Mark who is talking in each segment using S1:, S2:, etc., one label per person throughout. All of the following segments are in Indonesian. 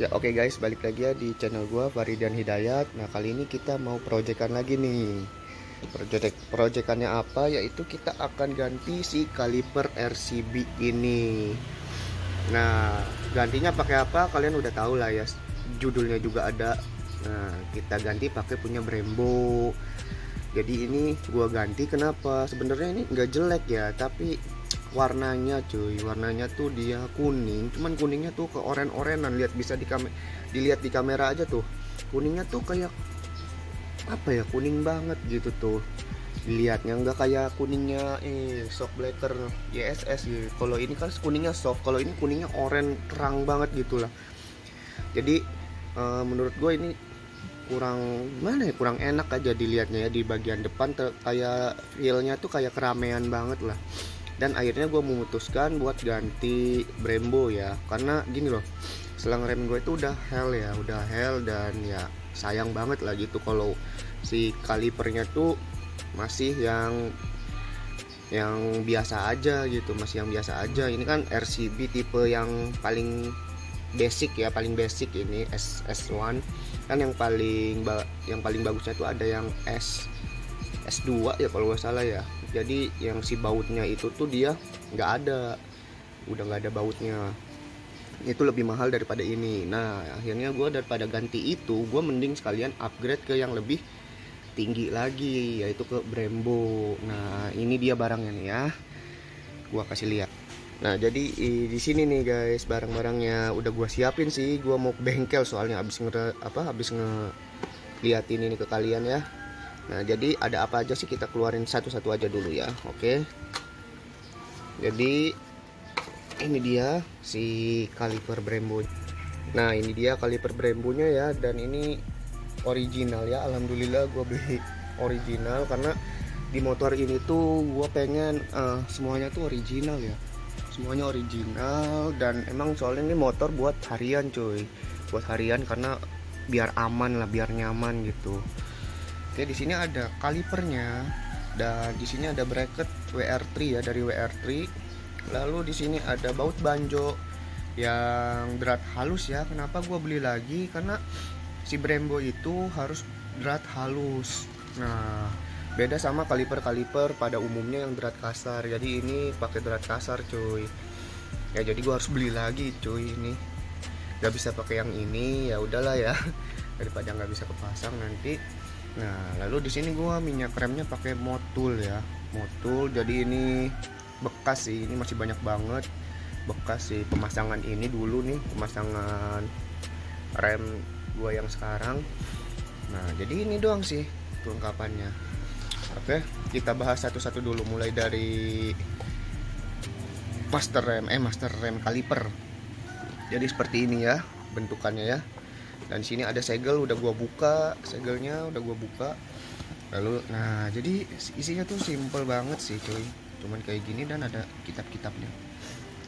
S1: Ya oke guys, balik lagi ya di channel gua Faridan Hidayat. Nah kali ini kita mau proyekan lagi nih. Proyekannya apa? Yaitu kita akan ganti si kaliper RCB ini. Nah gantinya pakai apa? Kalian udah tahu lah ya. Judulnya juga ada. Nah kita ganti pakai punya Brembo. Jadi ini gua ganti kenapa? Sebenarnya ini nggak jelek ya, tapi warnanya cuy, warnanya tuh dia kuning, cuman kuningnya tuh ke oren-orenan. Lihat, bisa dilihat di kamera aja tuh, kuningnya tuh kayak apa ya, kuning banget gitu tuh dilihatnya, nggak kayak kuningnya soft blacker YSS gitu. Kalau ini kan kuningnya soft, kalau ini kuningnya oren terang banget gitulah. Jadi menurut gue ini kurang mana ya, kurang enak aja dilihatnya ya. Di bagian depan kayak feelnya tuh kayak keramaian banget lah. Dan akhirnya gue memutuskan buat ganti Brembo ya, karena gini loh, selang rem gue itu udah hell dan ya sayang banget lah gitu kalau si kalipernya tuh masih yang biasa aja gitu, masih yang biasa aja. Ini kan RCB tipe yang paling basic ya, paling basic ini S1 kan. Yang paling bagusnya tuh ada yang S2 ya kalau nggak salah ya. Jadi yang si bautnya itu tuh dia udah nggak ada bautnya, itu lebih mahal daripada ini. Nah akhirnya gue daripada ganti itu, gue mending sekalian upgrade ke yang lebih tinggi lagi, yaitu ke Brembo. Nah ini dia barangnya nih ya, gue kasih lihat. Nah jadi di sini nih guys, barang-barangnya udah gue siapin sih. Gue mau ke bengkel soalnya habis ngeliatin ini ke kalian ya. Nah jadi ada apa aja sih, kita keluarin satu-satu aja dulu ya. Oke, jadi ini dia si kaliper Brembo. Nah ini dia kaliper Brembonya ya, dan ini original ya. Alhamdulillah gue beli original, karena di motor ini tuh gue pengen semuanya tuh original ya, semuanya original. Dan emang soalnya ini motor buat harian cuy, buat harian, karena biar aman lah, biar nyaman gitu. Oke, di sini ada kalipernya, dan di sini ada bracket WR3 ya, dari WR3. Lalu di sini ada baut banjo yang drat halus ya. Kenapa gue beli lagi? Karena si Brembo itu harus drat halus. Nah, beda sama kaliper-kaliper pada umumnya yang drat kasar. Jadi ini pakai drat kasar cuy. Ya jadi gue harus beli lagi cuy ini. Gak bisa pakai yang ini, ya udahlah ya. Daripada nggak bisa kepasang nanti. Nah, lalu di sini gua minyak remnya pakai Motul ya, Motul. Jadi ini bekas sih, ini masih banyak banget bekas sih pemasangan ini dulu nih, pemasangan rem gua yang sekarang. Nah, jadi ini doang sih kelengkapannya. Oke, kita bahas satu-satu dulu, mulai dari master rem kaliper. Jadi seperti ini ya bentukannya ya. Dan sini ada segel, udah gua buka segelnya, udah gua buka. Lalu nah jadi isinya tuh simple banget sih cuy, cuman kayak gini. Dan ada kitab-kitabnya,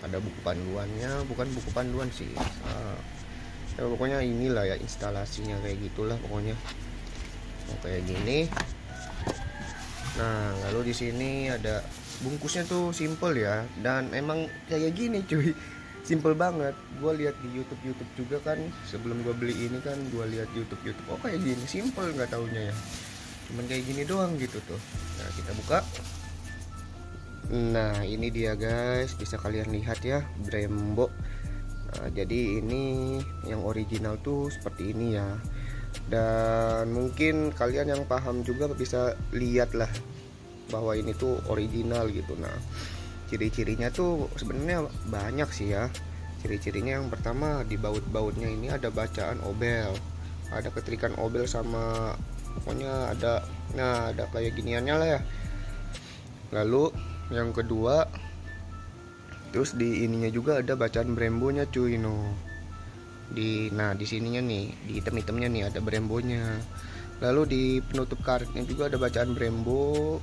S1: ada buku panduannya, bukan buku panduan sih, ya pokoknya inilah ya instalasinya kayak gitulah pokoknya. Kayak gini. Nah lalu di sini ada bungkusnya tuh simple ya, dan emang kayak gini cuy, simple banget. Gue lihat di YouTube juga kan, sebelum gue beli ini kan gue lihat YouTube. Oh kayak gini simple, nggak taunya ya cuman kayak gini doang gitu tuh. Nah kita buka. Nah ini dia guys, bisa kalian lihat ya, Brembo. Nah jadi ini yang original tuh seperti ini ya. Dan mungkin kalian yang paham juga bisa lihat lah bahwa ini tuh original gitu. Nah ciri-cirinya tuh sebenarnya banyak sih ya. Ciri-cirinya yang pertama, di baut-bautnya ini ada bacaan obel, ada ketrikan obel sama pokoknya ada, nah ada kayak giniannya lah ya. Lalu yang kedua, terus di ininya juga ada bacaan Brembonya cuy no. Nah di sininya nih, di item-itemnya nih ada Brembonya. Lalu di penutup karetnya juga ada bacaan Brembo.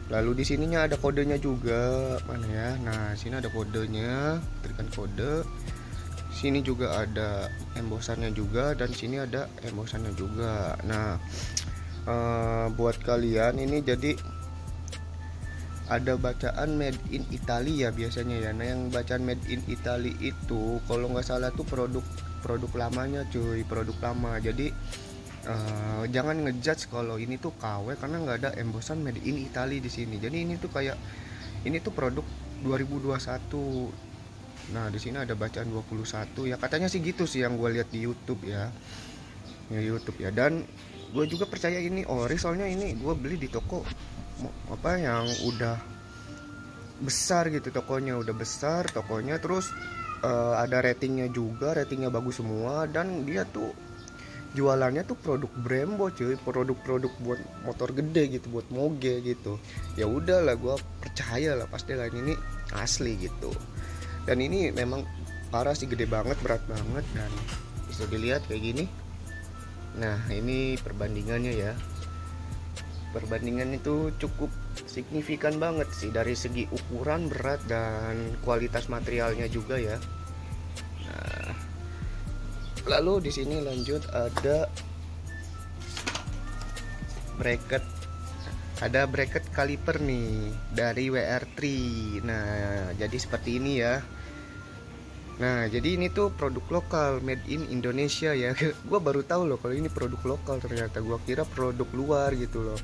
S1: Lalu di sininya ada kodenya juga, mana ya? Nah, sini ada kodenya, berikan kode. Sini juga ada embosannya juga, dan sini ada embosannya juga. Nah, buat kalian ini jadi ada bacaan made in Italy ya biasanya ya. Nah yang bacaan made in Italy itu kalau nggak salah tuh produk produk lamanya cuy, produk lama. Jadi jangan ngejudge kalau ini tuh KW karena nggak ada embosan made in Italy di sini. Jadi ini tuh kayak ini tuh produk 2021. Nah di sini ada bacaan 21 ya, katanya sih gitu sih yang gue lihat di YouTube ya, Dan gue juga percaya ini ori, soalnya ini gue beli di toko apa yang udah besar gitu, tokonya udah besar tokonya, terus ada ratingnya juga, ratingnya bagus semua, dan dia tuh jualannya tuh produk Brembo cuy, produk-produk buat motor gede gitu, buat moge gitu. Ya udahlah, gue percaya lah pasti lah ini asli gitu. Dan ini memang parah sih, gede banget, berat banget, dan bisa dilihat kayak gini. Nah ini perbandingannya ya, perbandingan itu cukup signifikan banget sih dari segi ukuran, berat, dan kualitas materialnya juga ya. Nah, lalu di sini lanjut ada bracket, kaliper nih dari WR3. Nah jadi seperti ini ya. Nah jadi ini tuh produk lokal, made in Indonesia ya. Gue baru tahu loh kalau ini produk lokal, ternyata gue kira produk luar gitu loh.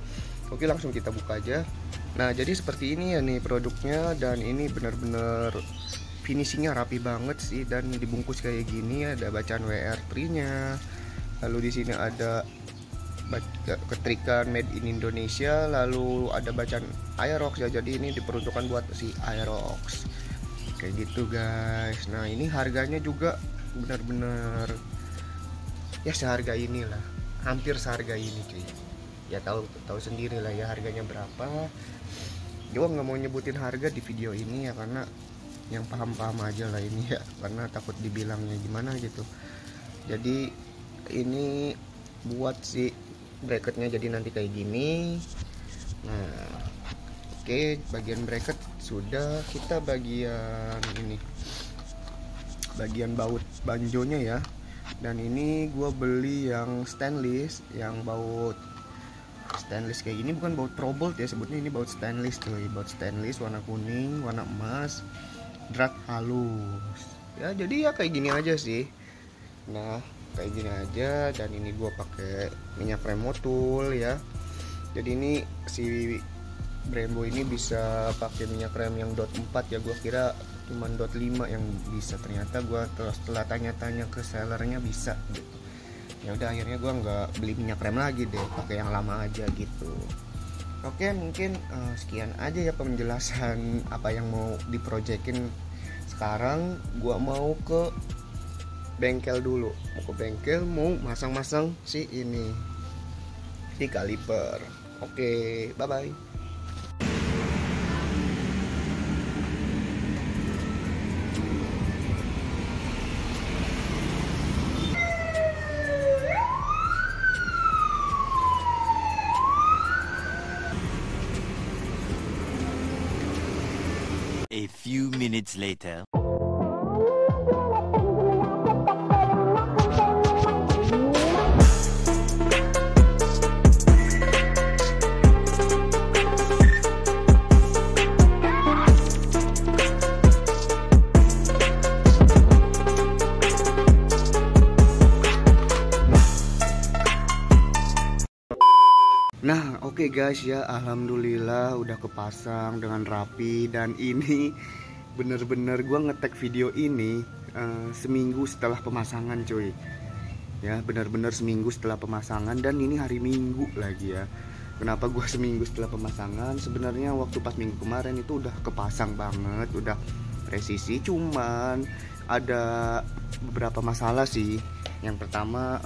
S1: Oke langsung kita buka aja. Nah jadi seperti ini ya nih produknya, dan ini benar-benar finishingnya rapi banget sih, dan dibungkus kayak gini. Ada bacaan WR3 nya, lalu di sini ada ketrikan made in Indonesia, lalu ada bacaan Aerox ya. Jadi ini diperuntukkan buat si Aerox kayak gitu guys. Nah ini harganya juga benar-benar ya seharga inilah, hampir seharga ini cuy. Ya tahu sendiri lah ya harganya berapa. Gue nggak mau nyebutin harga di video ini ya, karena yang paham-paham aja lah ini ya, karena takut dibilangnya gimana gitu. Jadi ini buat si bracketnya jadi nanti kayak gini. Nah oke, bagian bracket sudah, kita bagian ini, bagian baut banjonya ya. Dan ini gua beli yang stainless, yang baut stainless kayak gini, bukan baut Probolt ya sebutnya, ini baut stainless cuy, baut stainless warna kuning, warna emas, drat halus ya. Jadi ya kayak gini aja sih. Nah kayak gini aja, dan ini gua pakai minyak rem motul ya. Jadi ini si Brembo ini bisa pakai minyak rem yang dot 4 ya, gua kira cuman dot 5 yang bisa, ternyata gua setelah tanya-tanya ke sellernya bisa gitu. Ya udah akhirnya gua nggak beli minyak rem lagi deh, pakai yang lama aja gitu. Oke mungkin sekian aja ya penjelasan apa yang mau diprojekin. Sekarang gua mau ke bengkel dulu, mau masang-masang si ini, si kaliper. Oke bye bye.
S2: A few minutes later.
S1: Nah oke guys ya, alhamdulillah udah kepasang dengan rapi. Dan ini bener-bener gue ngetek video ini seminggu setelah pemasangan cuy ya, bener-bener seminggu setelah pemasangan, dan ini hari Minggu lagi ya. Kenapa gue seminggu setelah pemasangan? Sebenarnya waktu pas minggu kemarin itu udah kepasang banget, udah presisi, cuman ada beberapa masalah sih. Yang pertama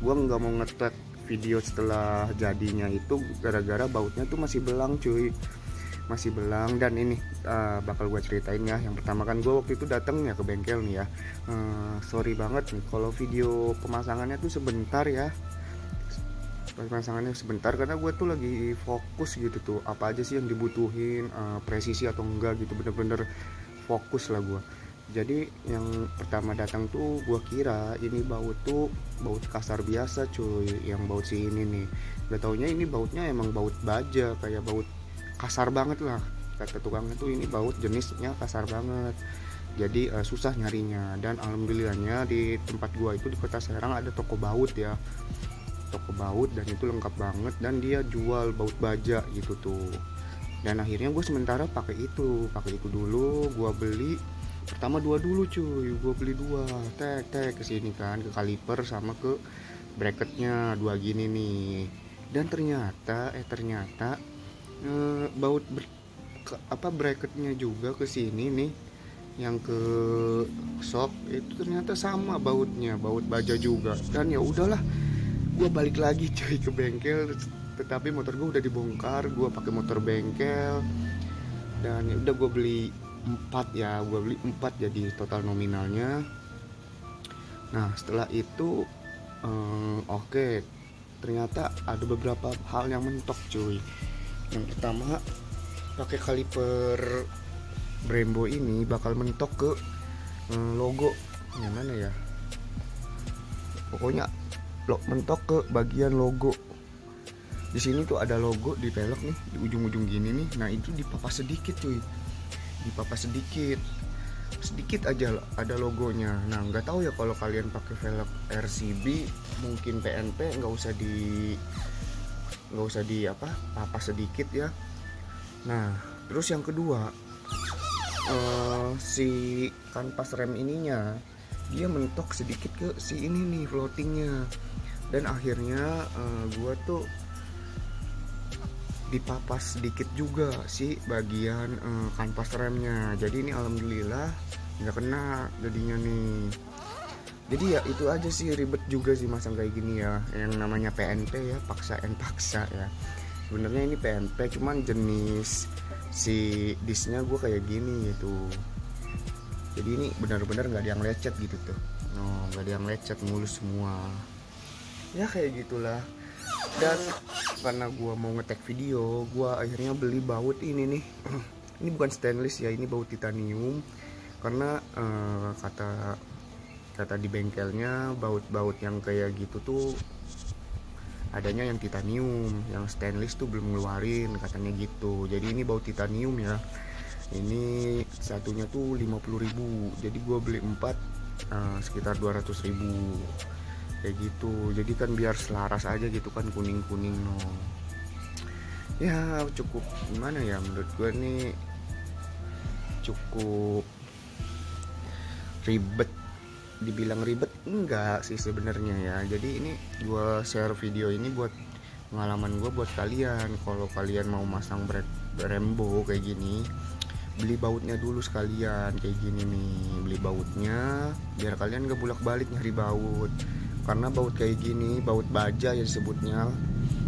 S1: gue nggak mau ngetek video setelah jadinya itu gara-gara bautnya tuh masih belang cuy, masih belang. Dan ini bakal gue ceritain ya. Yang pertama kan gue waktu itu datang ya ke bengkel nih ya, sorry banget nih kalau video pemasangannya tuh sebentar ya, pemasangannya sebentar karena gue tuh lagi fokus gitu tuh, apa aja sih yang dibutuhin, presisi atau enggak gitu, bener-bener fokus lah gue. Jadi yang pertama datang tuh gue kira ini baut tuh baut kasar biasa cuy, yang baut si ini nih. Gak taunya ini bautnya emang baut baja, kayak baut kasar banget lah. Kata tukangnya tuh ini baut jenisnya kasar banget. jadi susah nyarinya. Dan alhamdulillahnya di tempat gua itu di Kota Serang ada toko baut ya, toko baut, dan itu lengkap banget, dan dia jual baut baja gitu tuh. Dan akhirnya gue sementara pakai itu dulu. Gua beli pertama 2 dulu cuy, gue beli 2 tek ke sini kan, ke kaliper sama ke bracketnya 2 gini nih. Dan ternyata baut bracketnya juga ke sini nih, yang ke shock itu ternyata sama bautnya, baut baja juga. Dan ya udahlah, gue balik lagi cuy ke bengkel, tetapi motor gue udah dibongkar, gue pakai motor bengkel. Dan ya udah gue beli 4 ya, gue beli 4 jadi total nominalnya. Nah setelah itu oke, ternyata ada beberapa hal yang mentok cuy. Yang pertama, pakai kaliper Brembo ini bakal mentok ke logo yang mana ya, pokoknya mentok ke bagian logo. Di sini tuh ada logo di pelek nih, di ujung-ujung gini nih. Nah itu dipapas sedikit cuy, dipapas sedikit aja ada logonya. Nah nggak tahu ya kalau kalian pakai velg RCB, mungkin PNP nggak usah di papas sedikit ya. Nah terus yang kedua, si kanvas rem ininya dia mentok sedikit ke si ini nih, floatingnya. Dan akhirnya gua tuh dipapas sedikit juga si bagian kanvas remnya. Jadi ini alhamdulillah nggak kena jadinya nih. Jadi ya itu aja sih, ribet juga sih masang kayak gini ya, yang namanya PNP ya, paksa ya. Sebenarnya ini PNP, cuman jenis si disnya gue kayak gini gitu. Jadi ini benar-benar nggak ada yang lecet gitu tuh, nggak ada yang lecet, mulus semua ya, kayak gitulah. Dan karena gue mau ngetek video, gue akhirnya beli baut ini nih. Ini bukan stainless ya, ini baut titanium. Karena kata di bengkelnya, baut-baut yang kayak gitu tuh adanya yang titanium, yang stainless tuh belum ngeluarin katanya gitu. Jadi ini baut titanium ya. Ini satunya tuh 50.000. Jadi gue beli 4 sekitar 200.000 kayak gitu. Jadi kan biar selaras aja gitu kan, kuning-kuning ya. Cukup gimana ya, menurut gue nih cukup ribet. Dibilang ribet enggak sih sebenarnya ya. Jadi ini gue share video ini buat pengalaman gue buat kalian. Kalau kalian mau masang Brembo kayak gini, beli bautnya dulu sekalian kayak gini nih. Beli bautnya biar kalian gak bolak-balik nyari baut. Karena baut kayak gini, baut baja ya disebutnya.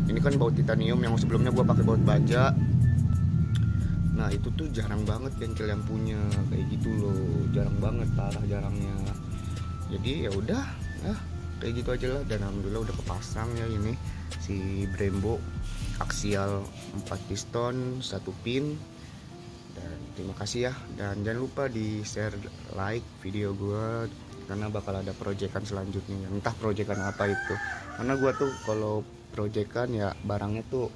S1: Ini kan baut titanium, yang sebelumnya gue pakai baut baja. Nah itu tuh jarang banget bengkel yang punya kayak gitu loh, jarang banget, parah jarangnya. Jadi ya udah, kayak gitu aja lah. Dan alhamdulillah udah kepasang ya ini si Brembo aksial 4 piston 1 pin. Dan terima kasih ya, dan jangan lupa di share, like video gue, karena bakal ada proyekan selanjutnya, entah proyekan apa itu. Karena gue tuh kalau proyekan ya barangnya tuh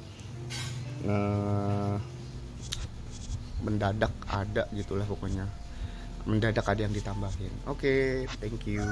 S1: mendadak ada gitulah, pokoknya mendadak ada yang ditambahin. Oke, thank you.